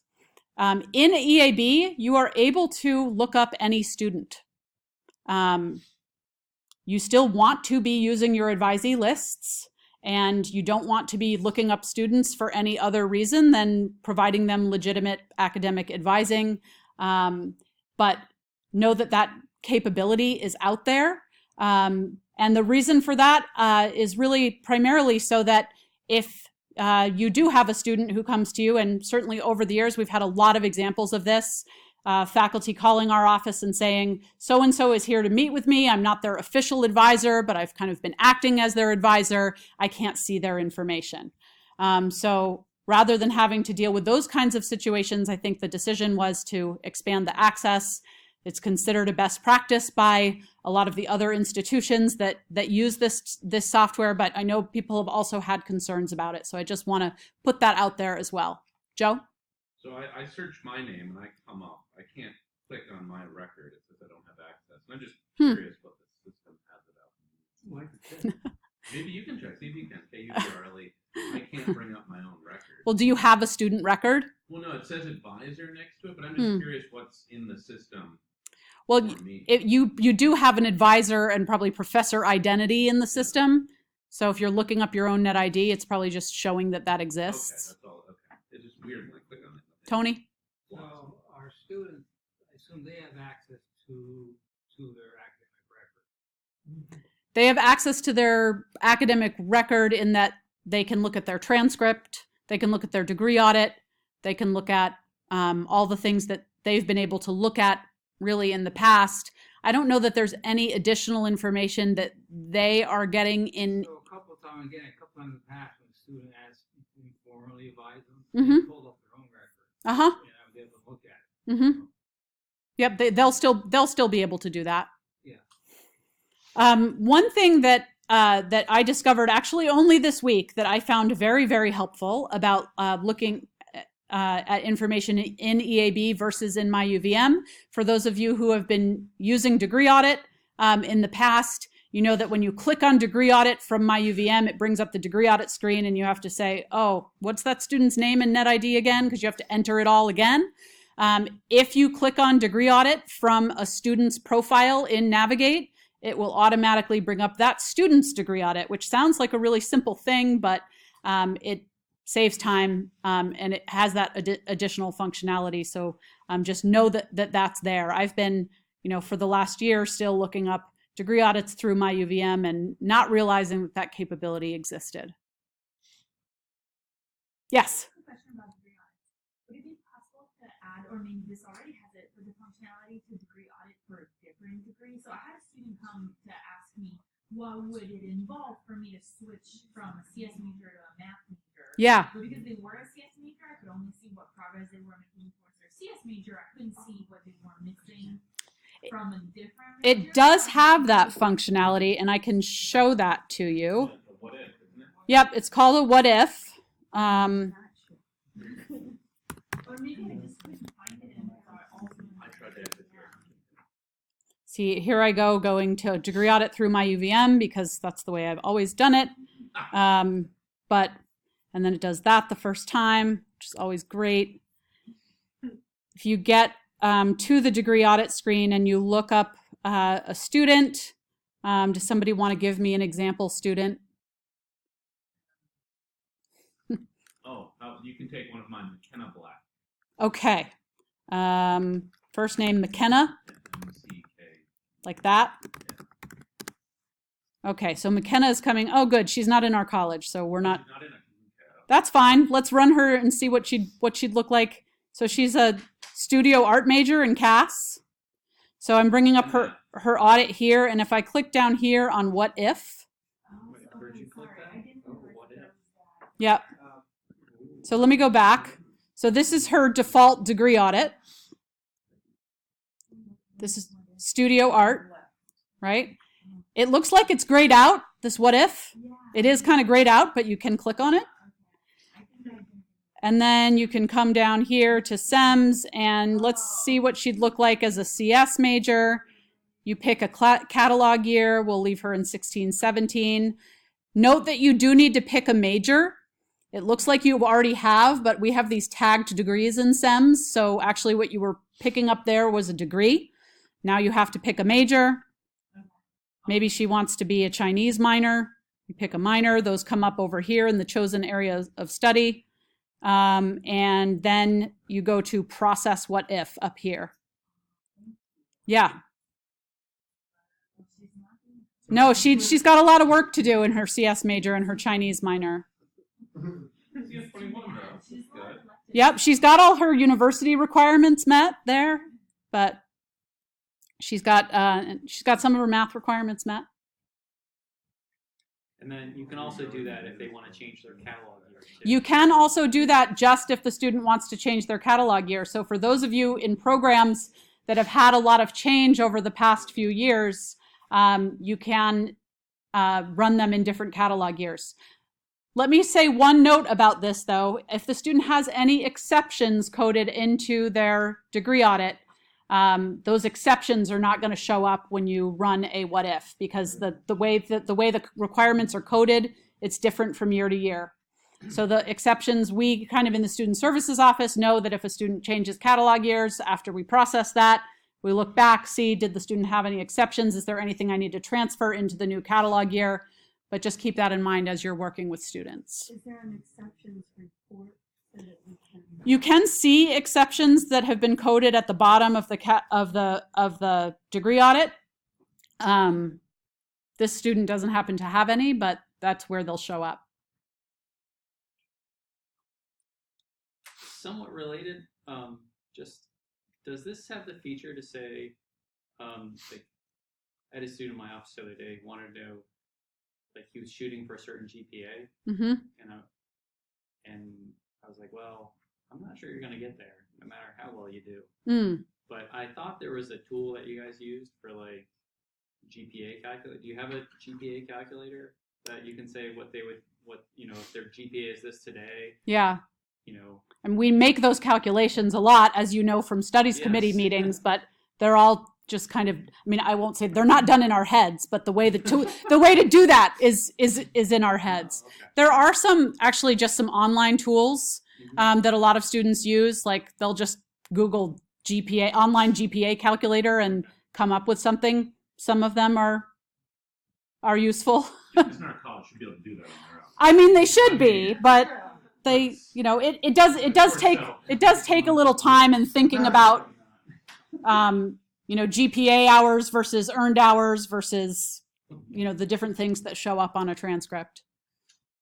In EAB, you are able to look up any student. You still want to be using your advisee lists, and you don't want to be looking up students for any other reason than providing them legitimate academic advising. But know that capability is out there. And the reason for that is really primarily so that if you do have a student who comes to you, and certainly over the years, we've had a lot of examples of this, faculty calling our office and saying, so-and-so is here to meet with me. I'm not their official advisor, but I've kind of been acting as their advisor. I can't see their information. So rather than having to deal with those kinds of situations, I think the decision was to expand the access. It's considered a best practice by a lot of the other institutions that use this software, but I know people have also had concerns about it. So I just want to put that out there as well. Joe? So I search my name and I come up. I can't click on my record. It says I don't have access. And I'm just curious what the system has about Like I said, Maybe you can check. See if you can. KUPRLE. I can't bring up my own record. Well, do you have a student record? Well, no, it says advisor next to it, but I'm just curious what's in the system. Well, for me. you do have an advisor and probably professor identity in the system. So if you're looking up your own net ID, it's probably just showing that that Okay, exists. that's all. Okay, it's just weird when I click on it. Tony? so our students, I assume they have access to their academic record. They have access to their academic record in that they can look at their transcript, they can look at their degree audit, they can look at all the things that they've been able to look at really in the past. I don't know that there's any additional information that they are getting in. So a couple of times in the past, when a student asked me to formally advise them, Mhm. they pulled up their own record. Uh-huh. And I was able to look at it. Mm-hmm. Yep, they'll still be able to do that. Yeah. One thing that that I discovered actually only this week that I found very, very helpful about looking at information in EAB versus in MyUVM. For those of you who have been using Degree Audit in the past, you know that when you click on Degree Audit from MyUVM, it brings up the Degree Audit screen and you have to say, oh, what's that student's name and net ID again? Because you have to enter it all again. If you click on Degree Audit from a student's profile in Navigate, it will automatically bring up that student's degree audit, which sounds like a really simple thing, but it saves time and it has that additional functionality. So just know that that's there. I've been, for the last year still looking up degree audits through MyUVM and not realizing that that capability existed. Yes? A question about degree audits. Would it be possible to add, or maybe this already has it, for the functionality to degree audit for a different degree? So I had a student come to ask me, what would it involve for me to switch from a CS major to a math major? Yeah. But because they were a CS major, I could only see what progress they were making towards their CS major. I couldn't see what they were missing from a different major. It does have that functionality, and I can show that to you. What if, isn't it? Yep, it's called a what if. Or maybe I just couldn't find it and thought also. I tried to add it here. See, here I go going to degree audit through MyUVM because that's the way I've always done it. And then it does that the first time, which is always great. If you get to the degree audit screen and you look up a student, does somebody want to give me an example student? Oh, you can take one of mine, McKenna Black. Okay. First name McKenna, MCK. like that. Okay, so McKenna is coming. Oh, good. She's not in our college, so we're not. She's not in a That's fine. Let's run her and see what she'd look like. So she's a studio art major in CAS. So I'm bringing up her audit here, and if I click down here on what if. Where'd you click that? Oh, what if? Yep. So let me go back. So this is her default degree audit. This is studio art, right? It looks like it's grayed out, this what if. It is kind of grayed out, but you can click on it. And then you can come down here to CEMS, and let's see what she'd look like as a CS major. You pick a catalog year. We'll leave her in 16-17. Note that you do need to pick a major. It looks like you already have, but we have these tagged degrees in CEMS. So actually what you were picking up there was a degree. Now you have to pick a major. Maybe she wants to be a Chinese minor. You pick a minor. Those come up over here in the chosen area of study. And then you go to process what if up here. Yeah. No, she's got a lot of work to do in her CS major and her Chinese minor. CS 21 though. Good. Yep, she's got all her university requirements met there, but she's got some of her math requirements met. And then you can also do that if they want to change their catalog year too. You can also do that just if the student wants to change their catalog year. So for those of you in programs that have had a lot of change over the past few years, you can run them in different catalog years. Let me say one note about this though. If the student has any exceptions coded into their degree audit, those exceptions are not going to show up when you run a what if, because the way the requirements are coded, it's different from year to year. So the exceptions, we kind of in the student services office know that if a student changes catalog years, after we process that, we look back, see, did the student have any exceptions? Is there anything I need to transfer into the new catalog year? But just keep that in mind as you're working with students. Is there an exceptions report so that we can? You can see exceptions that have been coded at the bottom of the degree audit. This student doesn't happen to have any, but that's where they'll show up. Somewhat related, just does this have the feature to say, like, I had a student in my office the other day wanted to know, like, he was shooting for a certain GPA, Mm-hmm. and I was like, well, I'm not sure you're gonna get there, no matter how well you do. Mm. But I thought there was a tool that you guys used for like GPA calculator. Do you have a GPA calculator that you can say if their GPA is this today? Yeah. And And we make those calculations a lot, as you know, from studies committee meetings, but they're all just kind of, I won't say they're not done in our heads, but the way to do that is in our heads. Okay. There are actually just some online tools that a lot of students use. Like they'll just Google online GPA calculator and come up with something. Some of them are useful. Students in our college should be able to do that on their own. They should be, but they, it does take a little time and thinking about, GPA hours versus earned hours versus, the different things that show up on a transcript.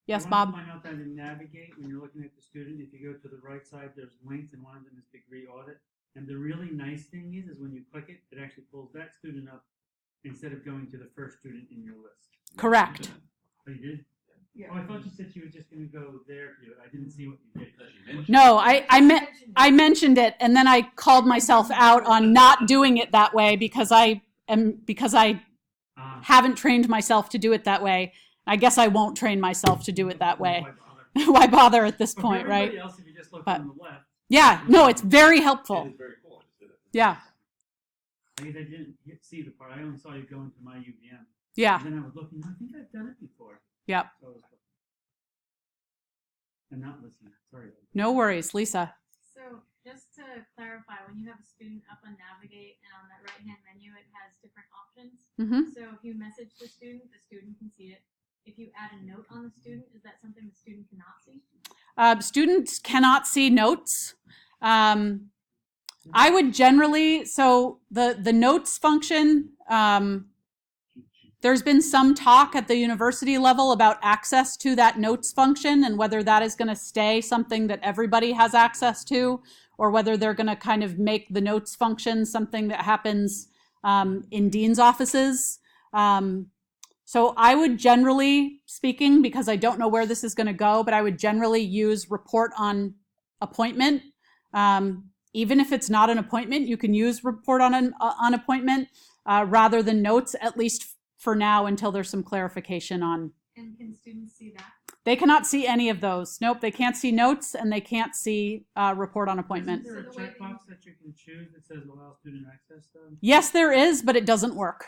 Yes, Bob? I want to point out that in Navigate, when you're looking at the student, if you go to the right side, there's links, and one of them is degree audit. And the really nice thing is when you click it, it actually pulls that student up instead of going to the first student in your list. Correct. Oh, you did? Yeah. Oh, I thought you said you were just going to go there. I didn't see what you did. No, I mentioned it, and then I called myself out on not doing it that way because I haven't trained myself to do it that way. I guess I won't train myself to do it that way. Why bother at this point, right? Else, if you just look But- on the left, Yeah, no, it's very helpful. It is very cool. I just did it. Yeah, I didn't see the part. I only saw you go into my UVM. yeah, And then I was looking. I think I've done it before. yep. So I was and not listening. Sorry. No worries, Lisa. So just to clarify, when you have a student up on Navigate and on that right-hand menu, it has different options. Mm-hmm. So if you message the student can see it. If you add a note on the student, is that something the student cannot see? Students cannot see notes. I would generally, so the notes function, there's been some talk at the university level about access to that notes function and whether that is going to stay something that everybody has access to, or whether they're going to kind of make the notes function something that happens in dean's offices. So I would generally speaking, because I don't know where this is going to go, but I would generally use report on appointment. Even if it's not an appointment, you can use report on an appointment rather than notes, at least for now, until there's some clarification on. And can students see that? They cannot see any of those. Nope, they can't see notes and they can't see report on appointment. Is there a checkbox that you can choose that says allow student access though? Yes, there is, but it doesn't work.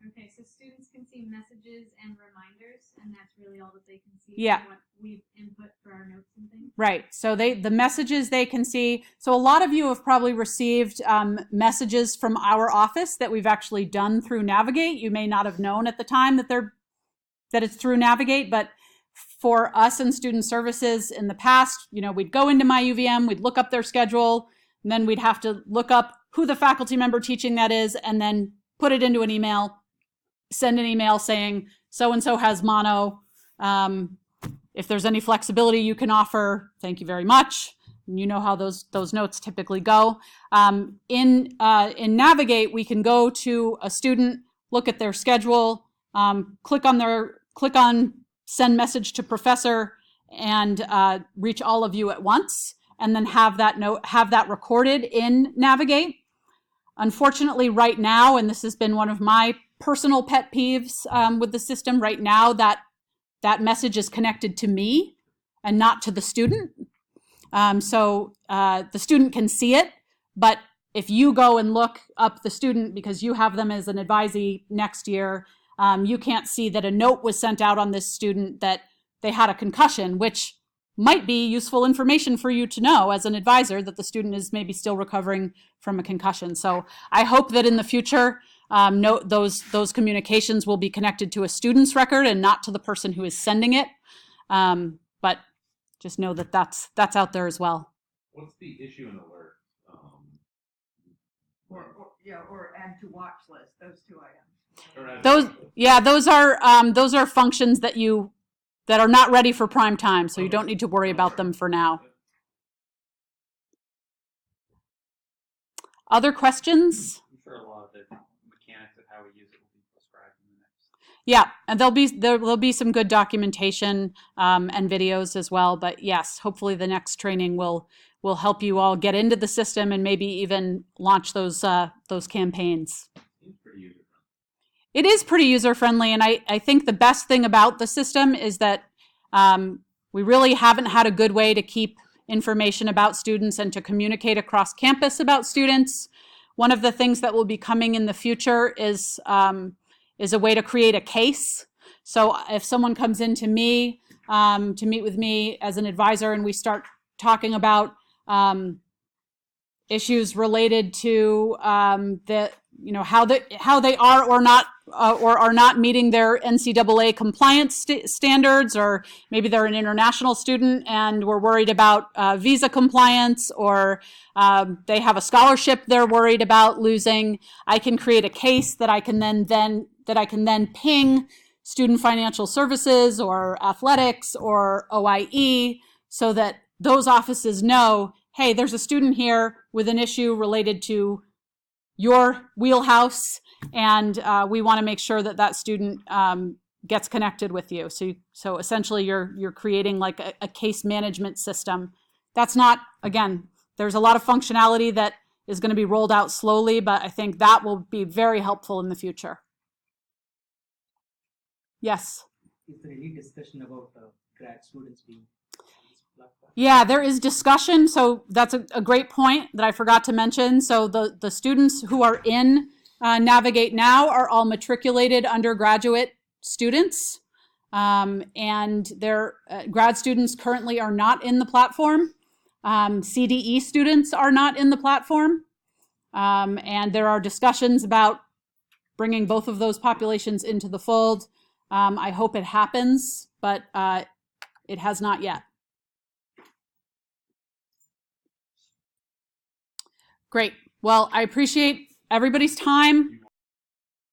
Okay, so students can see messages and reminders, and that's really all that they can see. Yeah. What we've input for our notes and things. Right. So the messages they can see. So a lot of you have probably received messages from our office that we've actually done through Navigate. You may not have known at the time that it's through Navigate, but for us in student services in the past, we'd go into my UVM, we'd look up their schedule, and then we'd have to look up who the faculty member teaching that is, and then put it into an email, send an email saying, so-and-so has mono. If there's any flexibility you can offer, thank you very much. And you know how those notes typically go. In Navigate, we can go to a student, look at their schedule, click on send message to professor, and reach all of you at once, and then have that recorded in Navigate. Unfortunately, right now, and this has been one of my personal pet peeves with the system, right now that message is connected to me and not to the student. So the student can see it, but if you go and look up the student because you have them as an advisee next year, you can't see that a note was sent out on this student that they had a concussion, which might be useful information for you to know as an advisor that the student is maybe still recovering from a concussion. So I hope that in the future, those communications will be connected to a student's record and not to the person who is sending it. But just know that that's out there as well. What's the issue and alert? Or add to watch list, those two items. Those are functions that are not ready for prime time, so you don't need to worry about them for now. Other questions? I'm sure a lot of the mechanics of how we use it will be prescribed in the next. Yeah, and there'll be some good documentation and videos as well. But yes, hopefully the next training will help you all get into the system and maybe even launch those campaigns. It is pretty user-friendly, and I think the best thing about the system is that we really haven't had a good way to keep information about students and to communicate across campus about students. One of the things that will be coming in the future is a way to create a case. So if someone comes in to me to meet with me as an advisor and we start talking about issues related to how they are or not meeting their NCAA compliance standards, or maybe they're an international student and we're worried about visa compliance, or they have a scholarship they're worried about losing. I can create a case that I can then ping Student Financial Services or Athletics or OIE so that those offices know, hey, there's a student here with an issue related to your wheelhouse, and we want to make sure that student gets connected with you. So essentially you're creating like a case management system. That's not, again, there's a lot of functionality that is going to be rolled out slowly, but I think that will be very helpful in the future. Yes? Is there any discussion about grad students being on this platform? Yeah, there is discussion. So that's a great point that I forgot to mention. So the students who are in Navigate Now are all matriculated undergraduate students. And their grad students currently are not in the platform. CDE students are not in the platform. And there are discussions about bringing both of those populations into the fold. I hope it happens, but it has not yet. Great. Well, I appreciate everybody's time.